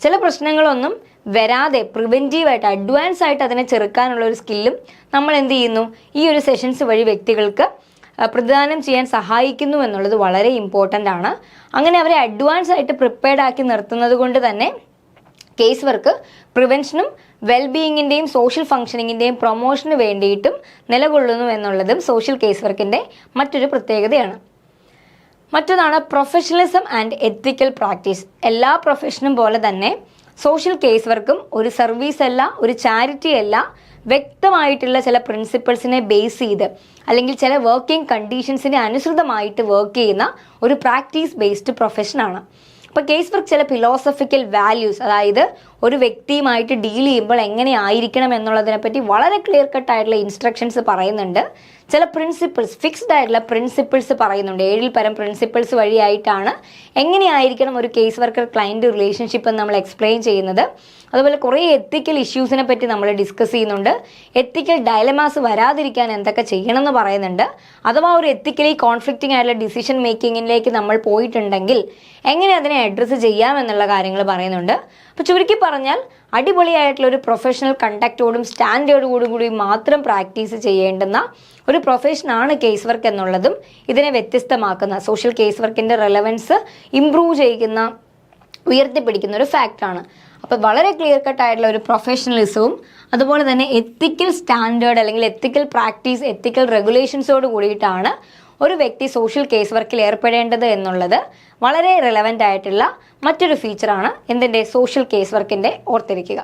ചില പ്രശ്നങ്ങളൊന്നും വരാതെ പ്രിവെൻറ്റീവായിട്ട് അഡ്വാൻസ് ആയിട്ട് അതിനെ ചെറുക്കാനുള്ള ഒരു സ്കില്ലും നമ്മൾ എന്ത് ചെയ്യുന്നു, ഈ ഒരു സെഷൻസ് വഴി വ്യക്തികൾക്ക് പ്രദാനം ചെയ്യാൻ സഹായിക്കുന്നു എന്നുള്ളത് വളരെ ഇമ്പോർട്ടൻ്റ് ആണ്. അങ്ങനെ അവരെ അഡ്വാൻസ് ആയിട്ട് പ്രിപ്പയർഡ് ആക്കി നിർത്തുന്നത് കൊണ്ട് തന്നെ കേസ് വർക്ക് പ്രിവെൻഷനും വെൽബീയിങ്ങിൻ്റെയും സോഷ്യൽ ഫങ്ഷനിങ്ങിൻ്റെയും പ്രൊമോഷന് വേണ്ടിയിട്ടും നിലകൊള്ളുന്നു എന്നുള്ളതും സോഷ്യൽ കേസ് വർക്കിൻ്റെ മറ്റൊരു പ്രത്യേകതയാണ്. മറ്റൊന്നാണ് പ്രൊഫഷണലിസം ആൻഡ് എത്തിക്കൽ പ്രാക്ടീസ്. എല്ലാ പ്രൊഫഷനും പോലെ തന്നെ സോഷ്യൽ കേസ് വർക്കും ഒരു സർവീസ് അല്ല, ഒരു ചാരിറ്റി അല്ല, വ്യക്തമായിട്ടുള്ള ചില പ്രിൻസിപ്പിൾസിനെ ബേസ് ചെയ്ത് അല്ലെങ്കിൽ ചില വർക്കിംഗ് കണ്ടീഷൻസിനെ അനുസൃതമായിട്ട് വർക്ക് ചെയ്യുന്ന ഒരു പ്രാക്ടീസ് ബേസ്ഡ് പ്രൊഫഷനാണ്. അപ്പോൾ കേസ് വർക്ക് ചില ഫിലോസഫിക്കൽ വാല്യൂസ്, അതായത് ഒരു വ്യക്തിയുമായിട്ട് ഡീൽ ചെയ്യുമ്പോൾ എങ്ങനെ ആയിരിക്കണം എന്നുള്ളതിനെപ്പറ്റി വളരെ ക്ലിയർ കട്ടായിട്ടുള്ള ഇൻസ്ട്രക്ഷൻസ് പറയുന്നുണ്ട്. ചില പ്രിൻസിപ്പിൾസ്, ഫിക്സ്ഡ് ആയിട്ടുള്ള പ്രിൻസിപ്പിൾസ് പറയുന്നുണ്ട്. 7ൽ പരം പ്രിൻസിപ്പിൾസ് വഴിയായിട്ടാണ് എങ്ങനെയായിരിക്കണം ഒരു കേസ് വർക്കർ ക്ലയൻറ്റ് റിലേഷൻഷിപ്പ് എന്ന് നമ്മൾ എക്സ്പ്ലെയിൻ ചെയ്യുന്നത്. അതുപോലെ കുറേ എത്തിക്കൽ ഇഷ്യൂസിനെ പറ്റി നമ്മൾ ഡിസ്കസ് ചെയ്യുന്നുണ്ട്. എത്തിക്കൽ ഡയലമാസ് വരാതിരിക്കാൻ എന്തൊക്കെ ചെയ്യണം എന്ന് പറയുന്നുണ്ട്. അഥവാ ഒരു എത്തിക്കലി കോൺഫ്ലിക്റ്റിംഗ് ആയിട്ടുള്ള ഡിസിഷൻ മേക്കിങ്ങിലേക്ക് നമ്മൾ പോയിട്ടുണ്ടെങ്കിൽ എങ്ങനെ അതിനെ അഡ്രസ്സ് ചെയ്യാമെന്നുള്ള കാര്യങ്ങൾ പറയുന്നുണ്ട്. അപ്പോൾ ചുരുക്കി പറഞ്ഞാൽ അടിപൊളിയായിട്ടുള്ള ഒരു പ്രൊഫഷണൽ കണ്ടക്റ്റോടും സ്റ്റാൻഡേർഡോടും കൂടി മാത്രം പ്രാക്ടീസ് ചെയ്യേണ്ടുന്ന ഒരു പ്രൊഫഷനാണ് കേസ് വർക്ക് എന്നുള്ളതും ഇതിനെ വ്യത്യസ്തമാക്കുന്ന, സോഷ്യൽ കേസ് വർക്കിൻ്റെ റെലവൻസ് ഇംപ്രൂവ് ചെയ്യുന്ന, ഉയർത്തിപ്പിടിക്കുന്ന ഒരു ഫാക്റ്റാണ്. അപ്പോൾ വളരെ ക്ലിയർ കട്ടായിട്ടുള്ള ഒരു പ്രൊഫഷണലിസവും അതുപോലെ തന്നെ എത്തിക്കൽ സ്റ്റാൻഡേർഡ് അല്ലെങ്കിൽ എത്തിക്കൽ പ്രാക്ടീസ്, എത്തിക്കൽ റെഗുലേഷൻസോട് കൂടിയിട്ടാണ് ഒരു വ്യക്തി സോഷ്യൽ കേസ് വർക്കിൽ ഏർപ്പെടേണ്ടത് എന്നുള്ളത് വളരെ റെലവൻ്റ് ആയിട്ടുള്ള മറ്റൊരു ഫീച്ചറാണ് എന്തിൻ്റെ, സോഷ്യൽ കേസ് വർക്കിൻ്റെ. ഓർത്തിരിക്കുക.